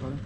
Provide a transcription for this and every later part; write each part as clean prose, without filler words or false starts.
sorry.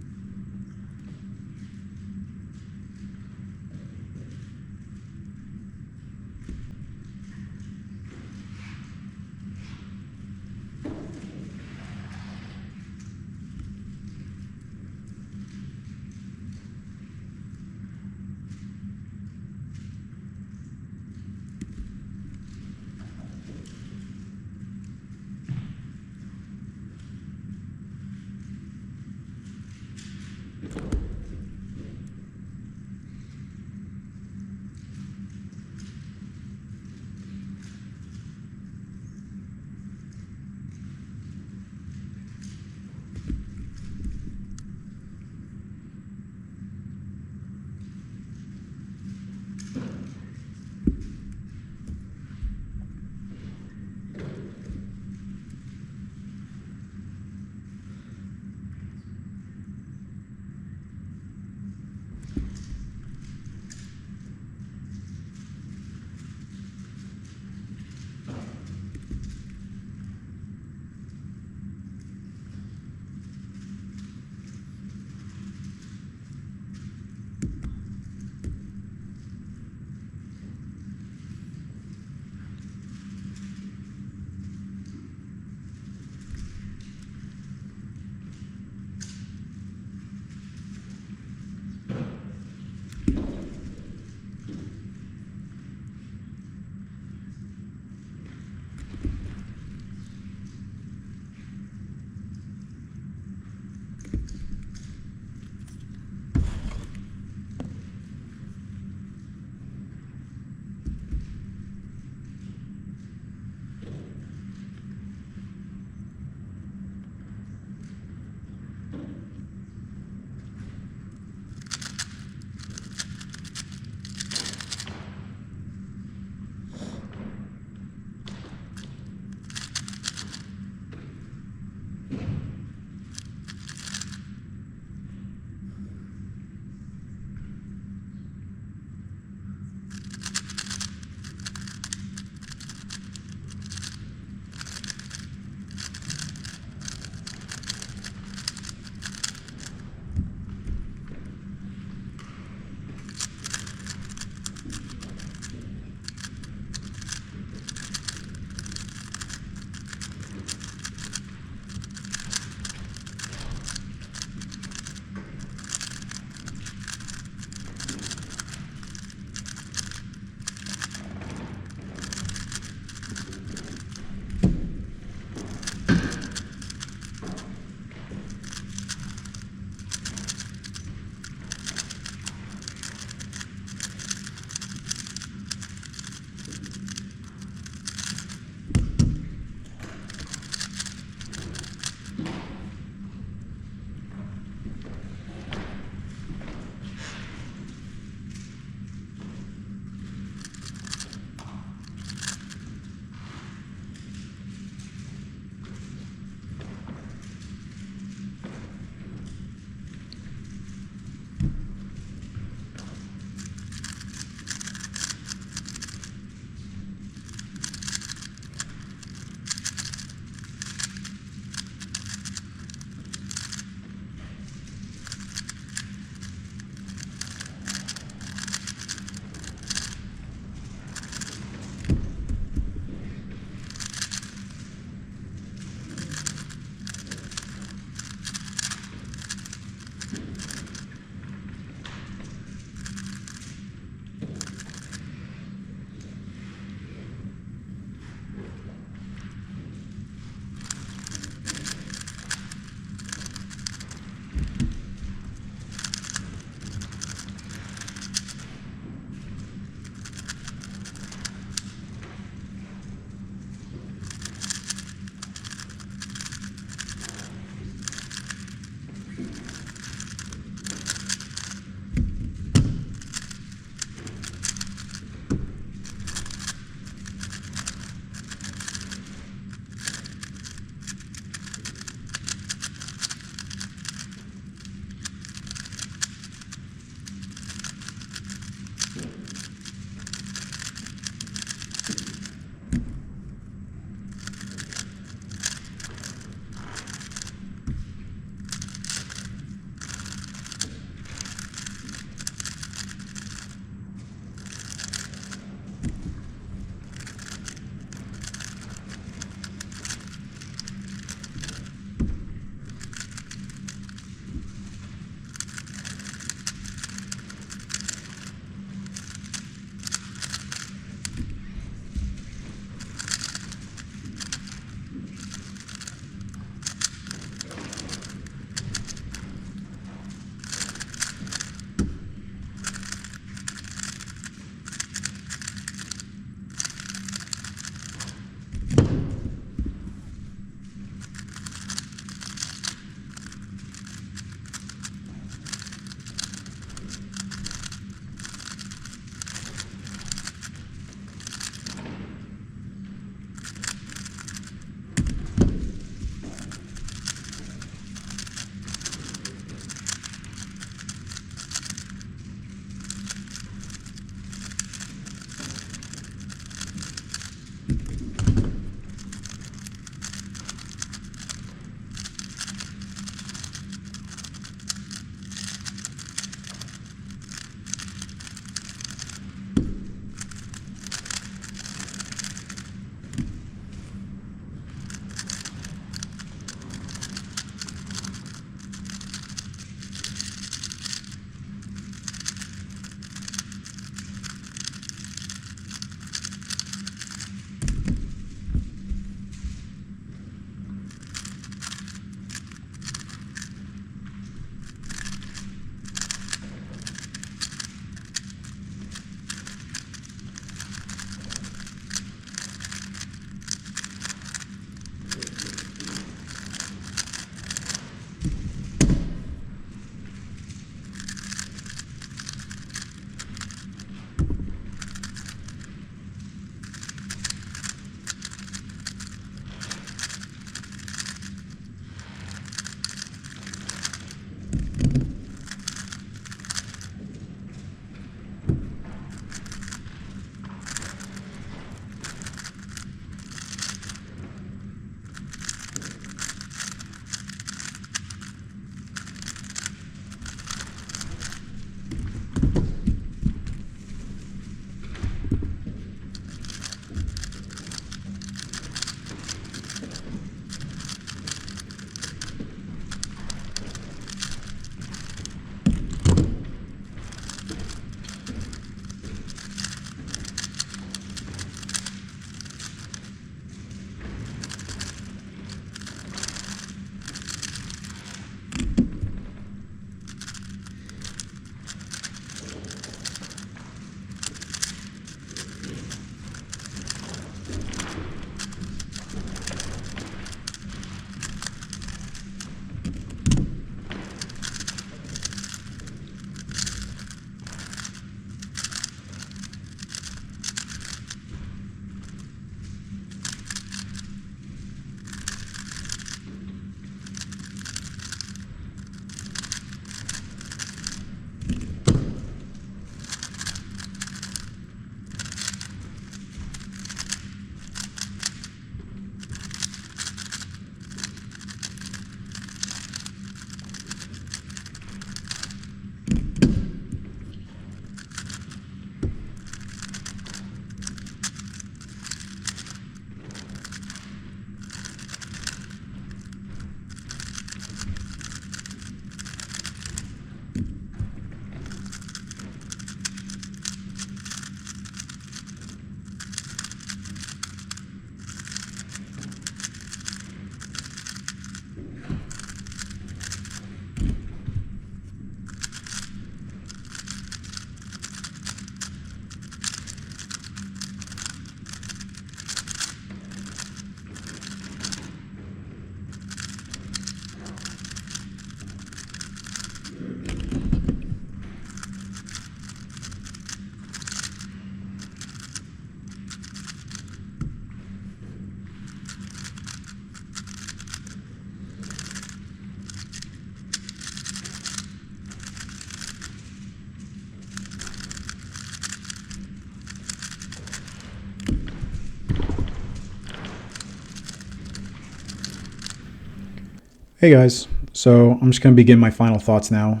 Hey guys, so I'm just going to begin my final thoughts now.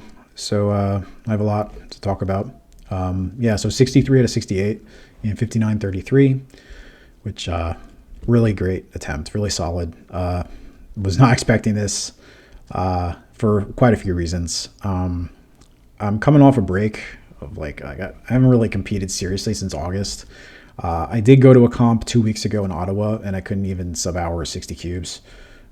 I have a lot to talk about. So 63 out of 68 in 59:33, which really great attempt, really solid. Was not expecting this for quite a few reasons. I'm coming off a break of I haven't really competed seriously since August. I did go to a comp 2 weeks ago in Ottawa, and I couldn't even sub hour 60 cubes,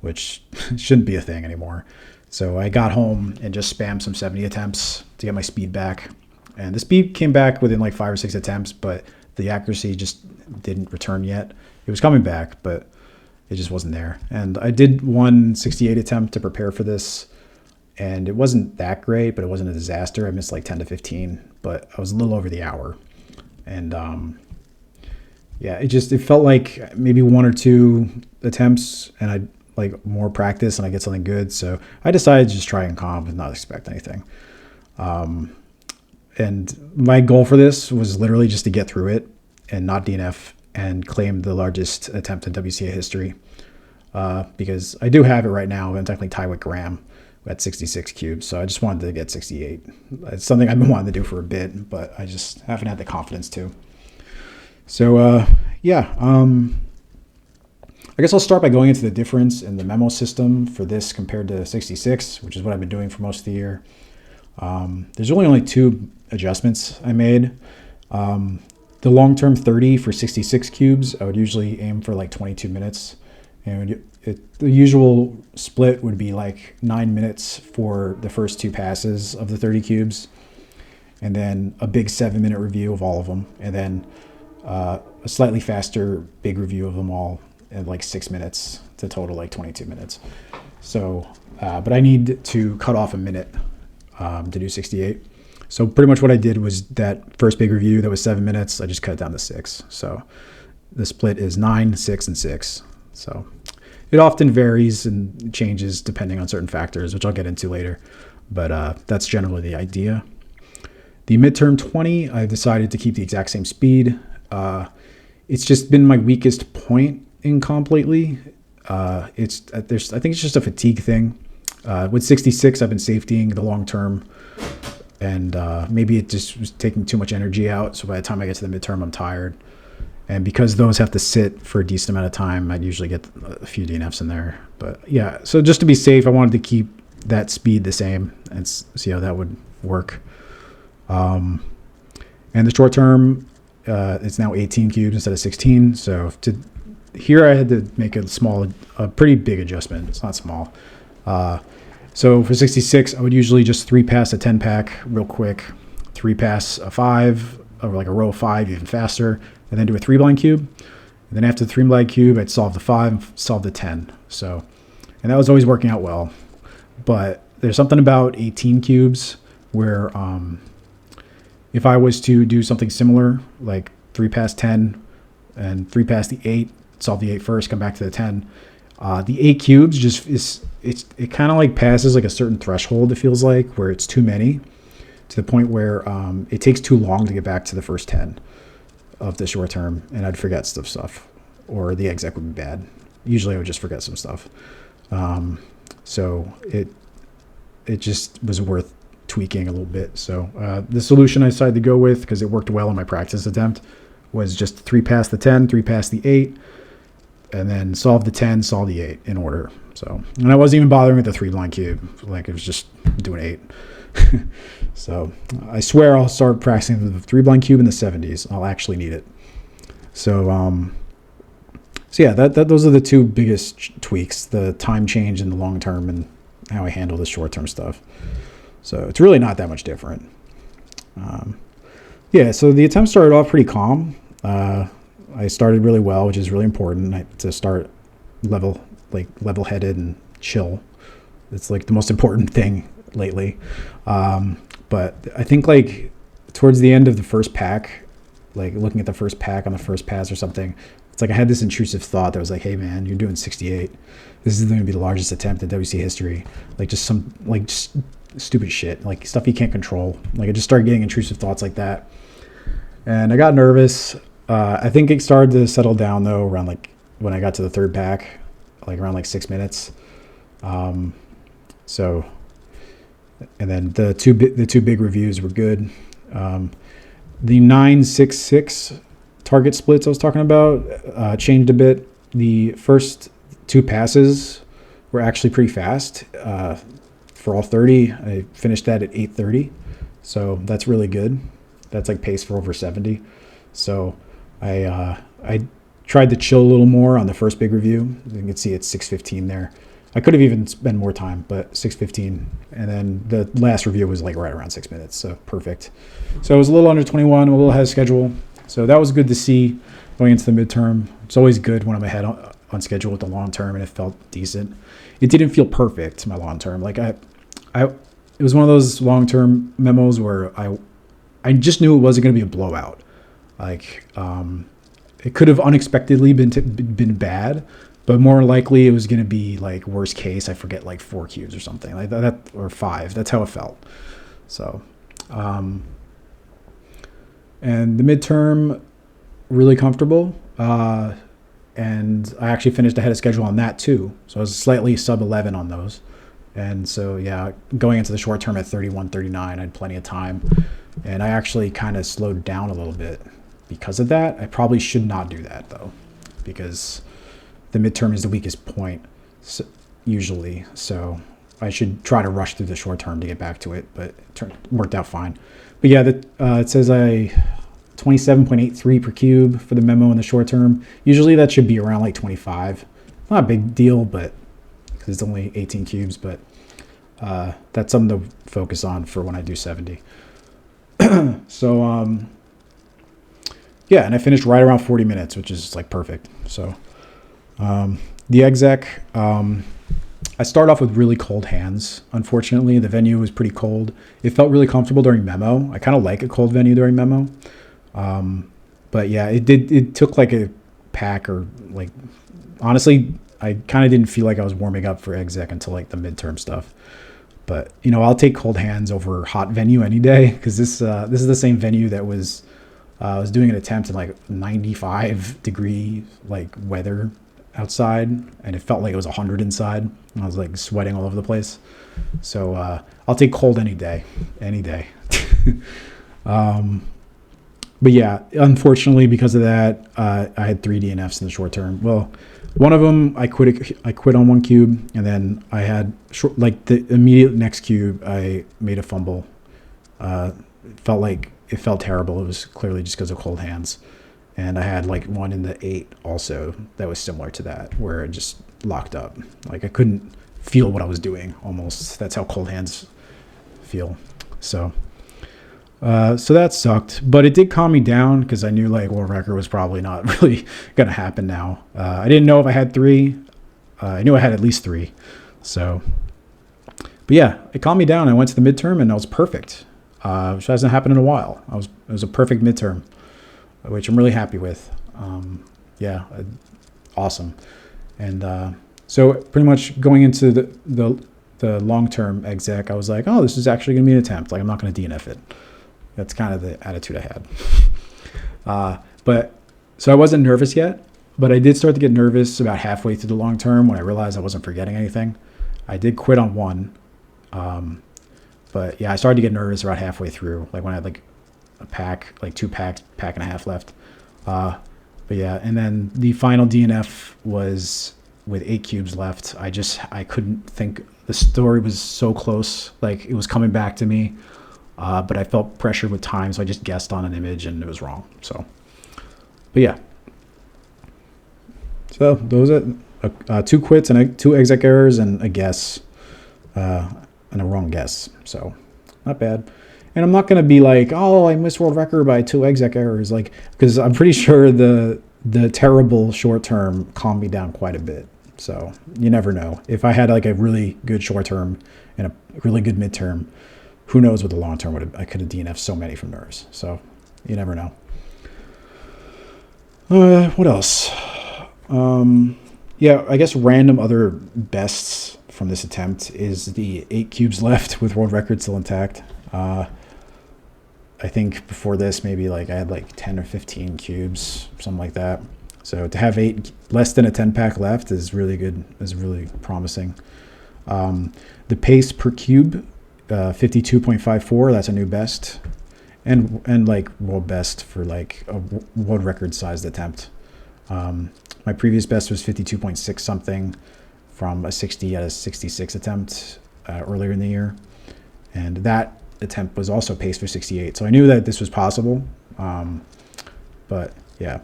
which shouldn't be a thing anymore. So I got home and just spammed some 70 attempts to get my speed back. And the speed came back within like 5 or 6 attempts, but the accuracy just didn't return yet. It was coming back, but it just wasn't there. And I did one 68 attempt to prepare for this, and it wasn't that great, but it wasn't a disaster. I missed like 10 to 15, but I was a little over the hour. And it felt like maybe one or two attempts, and I like more practice and I get something good. So I decided to just try and comp and not expect anything. And my goal for this was literally just to get through it and not DNF and claim the largest attempt in WCA history. Because I do have it right now. I'm technically tied with Graham at 66 cubes. So I just wanted to get 68. It's something I've been wanting to do for a bit, but I just haven't had the confidence to. So, I guess I'll start by going into the difference in the memo system for this compared to 66, which is what I've been doing for most of the year. There's really only two adjustments I made. The long-term 30 for 66 cubes, I would usually aim for like 22 minutes. And the usual split would be like 9 minutes for the first two passes of the 30 cubes, and then a big 7-minute review of all of them, and then a slightly faster big review of them all in like 6 minutes to total like 22 minutes. So, but I need to cut off a minute to do 68. So pretty much what I did was that first big review that was 7 minutes, I just cut it down to 6. So the split is 9, 6, and 6. So it often varies and changes depending on certain factors, which I'll get into later. But that's generally the idea. The midterm 20, I decided to keep the exact same speed. It's just been my weakest point in comp lately. I think it's just a fatigue thing. With 66, I've been safetying the long term, and maybe it just was taking too much energy out. So by the time I get to the midterm, I'm tired. And because those have to sit for a decent amount of time, I'd usually get a few DNFs in there. But yeah, so just to be safe, I wanted to keep that speed the same and see how that would work. And the short term, it's now 18 cubes instead of 16. So here I had to make a pretty big adjustment. It's not small. So for 66, I would usually just 3-pass a 10-pack real quick, 3-pass a 5, or like a row of 5 even faster, and then do a 3-blind cube. And then after the 3-blind cube, I'd solve the 5, solve the 10. So, and that was always working out well. But there's something about 18 cubes where if I was to do something similar, like 3-pass 10 and 3-pass the 8, solve the 8 first, come back to the 10, the 8 cubes it kind of like passes like a certain threshold, it feels like, where it's too many, to the point where it takes too long to get back to the first 10 of the short term, and I'd forget stuff, or the exec would be bad. Usually I would just forget some stuff. So it just was worth tweaking a little bit. So the solution I decided to go with, because it worked well in my practice attempt, was just 3-pass the 10, 3-pass the 8, and then solve the 10, solve the 8 in order. So, and I wasn't even bothering with the 3-blind cube. Like, it was just doing 8. So I swear I'll start practicing the 3-blind cube in the 70s. I'll actually need it. So yeah, those are the two biggest tweaks: the time change in the long term and how I handle the short term stuff. So it's really not that much different. So the attempt started off pretty calm. I started really well, which is really important to start level-headed and chill. It's like the most important thing lately. But I think like towards the end of the first pack, like looking at the first pack on the first pass or something, it's like I had this intrusive thought that was like, hey man, you're doing 68. This is going to be the largest attempt in WC history. Like just stupid shit, like stuff you can't control. Like I just started getting intrusive thoughts like that. And I got nervous. I think it started to settle down though around like when I got to the third pack, like around like 6 minutes. So, and then the two big reviews were good. The 966 target splits I was talking about changed a bit. The first two passes were actually pretty fast. For all 30, I finished that at 8:30, so that's really good. That's like pace for over 70. So I tried to chill a little more on the first big review. You can see it's 6:15 there. I could have even spent more time, but 6:15, and then the last review was like right around 6 minutes, so perfect. So it was a little under 21, a little ahead of schedule. So that was good to see going into the midterm. It's always good when I'm ahead on schedule with the long term, and it felt decent. It didn't feel perfect, my long term. Like it was one of those long term memos where I just knew it wasn't going to be a blowout. Like it could have unexpectedly been bad, but more likely it was going to be like worst case. I forget like 4 cubes or something like that, or 5. That's how it felt. So, and the midterm, really comfortable. And I actually finished ahead of schedule on that too. So I was slightly sub 11 on those. And so, yeah, going into the short term at 31, 39, I had plenty of time. And I actually kind of slowed down a little bit because of that. I probably should not do that though, because the midterm is the weakest point usually. So I should try to rush through the short term to get back to it, but it worked out fine. But yeah, it says 27.83 per cube for the memo in the short term. Usually that should be around like 25. Not a big deal, but because it's only 18 cubes, but that's something to focus on for when I do 70. So yeah, and I finished right around 40 minutes, which is like perfect. So the exec, I started off with really cold hands. Unfortunately, the venue was pretty cold. It felt really comfortable during memo. I kind of like a cold venue during memo. But yeah, it took like a pack, or like, honestly, I kind of didn't feel like I was warming up for exec until like the midterm stuff. But you know, I'll take cold hands over hot venue any day, because this is the same venue that was I was doing an attempt in like 95-degree like weather outside, and it felt like it was 100 inside, and I was like sweating all over the place. So I'll take cold any day. But yeah, unfortunately, because of that, I had 3 DNFs in the short term. Well, one of them I quit on 1 cube, and then I had like the immediate next cube I made a fumble. It felt terrible. It was clearly just because of cold hands. And I had like one in the 8 also that was similar to that, where it just locked up. Like I couldn't feel what I was doing almost. That's how cold hands feel. So that sucked, but it did calm me down, because I knew like world record was probably not really going to happen now. I didn't know if I had 3. I knew I had at least 3. So, but yeah, it calmed me down. I went to the midterm and I was perfect, which hasn't happened in a while. It was a perfect midterm, which I'm really happy with. Yeah, awesome. And so pretty much going into the long-term exec, I was like, oh, this is actually going to be an attempt. Like I'm not going to DNF it. That's kind of the attitude I had. But so I wasn't nervous yet, but I did start to get nervous about halfway through the long term when I realized I wasn't forgetting anything. I did quit on 1. But yeah, I started to get nervous about halfway through, like when I had like a pack, like 2 packs, pack and a half left. But yeah, and then the final DNF was with 8 cubes left. I couldn't think. The story was so close, like it was coming back to me. But I felt pressured with time, so I just guessed on an image and it was wrong. So, but yeah. So those are 2 quits and 2 exec errors and a guess, and a wrong guess. So not bad. And I'm not going to be like, oh, I missed world record by 2 exec errors, like, because I'm pretty sure the terrible short term calmed me down quite a bit. So you never know. If I had like a really good short term and a really good midterm, who knows what the long term would have. I could have DNF'd so many from nerves. So you never know. What else? Yeah, I guess random other bests from this attempt is the 8 cubes left with world record still intact. I think before this, maybe like I had like 10 or 15 cubes, something like that. So to have 8, less than a 10 pack left is really good, is really promising. The pace per cube, 52.54. That's a new best, and like world best for like a world record sized attempt. My previous best was 52.6 something from a 60 at a 66 attempt earlier in the year, and that attempt was also paced for 68. So I knew that this was possible, but yeah.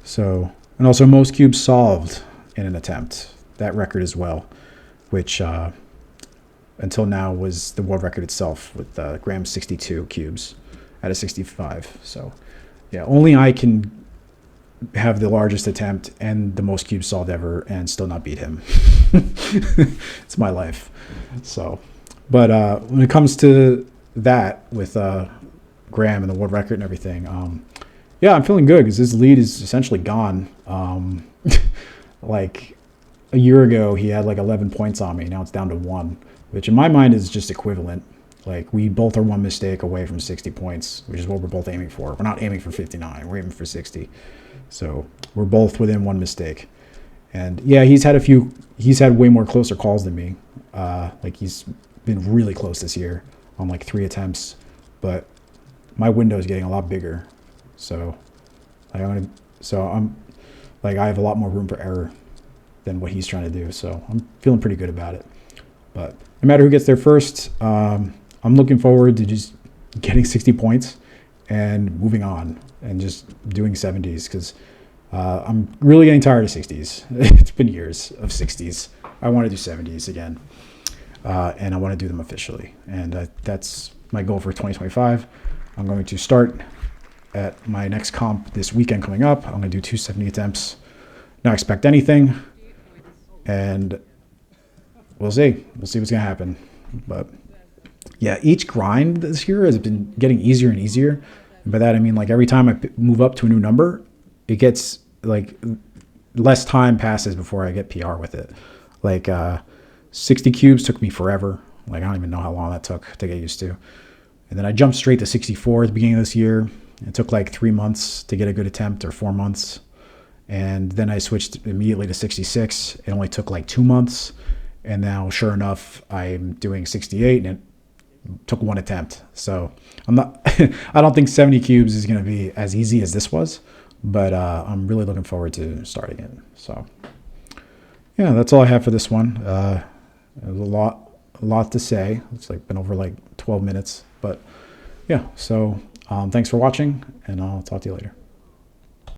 So, and also most cubes solved in an attempt, that record as well, which until now was the world record itself with Graham's 62 cubes at a 65. So yeah, only I can have the largest attempt and the most cubes solved ever and still not beat him. It's my life. So, but when it comes to that with Graham and the world record and everything, yeah, I'm feeling good because his lead is essentially gone. Like a year ago, he had like 11 points on me. Now it's down to 1, which in my mind is just equivalent. Like we both are 1 mistake away from 60 points, which is what we're both aiming for. We're not aiming for 59. We're aiming for 60. So we're both within 1 mistake. And yeah, he's had way more closer calls than me. Like he's been really close this year on like 3 attempts, but my window is getting a lot bigger. So I'm like, I have a lot more room for error than what he's trying to do. So I'm feeling pretty good about it. But no matter who gets there first, I'm looking forward to just getting 60 points and moving on and just doing 70s because I'm really getting tired of 60s. It's been years of 60s. I want to do 70s again, and I want to do them officially. And that's my goal for 2025. I'm going to start at my next comp this weekend coming up. I'm going to do 270 attempts. Not expect anything, and we'll see. We'll see what's going to happen. But yeah, each grind this year has been getting easier and easier. And by that, I mean like every time I move up to a new number, it gets like less time passes before I get PR with it. Like 60 cubes took me forever. Like I don't even know how long that took to get used to. And then I jumped straight to 64 at the beginning of this year. It took like 3 months to get a good attempt, or 4 months. And then I switched immediately to 66. It only took like 2 months. And now, sure enough, I'm doing 68, and it took 1 attempt. So I'm not, I don't think 70 cubes is going to be as easy as this was, but I'm really looking forward to starting it. So yeah, that's all I have for this one. There's a lot to say. It's like been over like 12 minutes, but yeah. So thanks for watching, and I'll talk to you later.